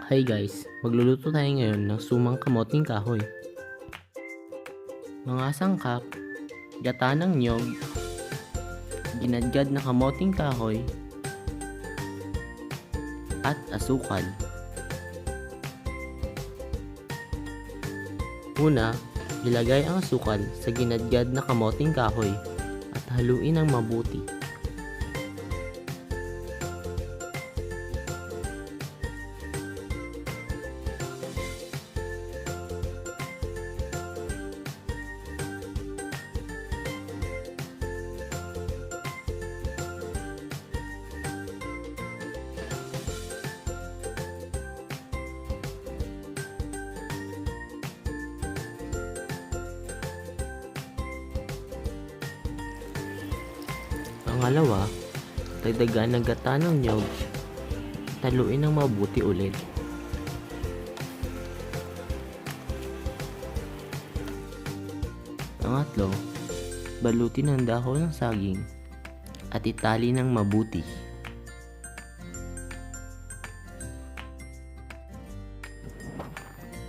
Hi guys, magluluto tayo ngayon ng sumang kamoting kahoy. Mga sangkap, gata ng niyog, ginadgad na kamoting kahoy, at asukal. Una, ilagay ang asukal sa ginadgad na kamoting kahoy at haluin ng mabuti. Pangalawa, dagdagan ng gata ng niyog, taluin ng mabuti ulit. Pangatlo, balutin ng dahon ng saging at itali ng mabuti.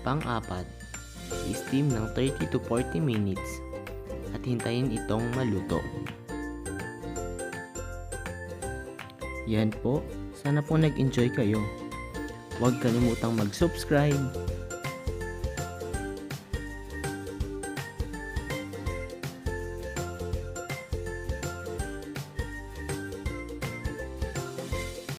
Pang-apat, i-steam ng 30 to 40 minutes at hintayin itong maluto. Yan po, sana po nag-enjoy kayo. Huwag kalimutang mag-subscribe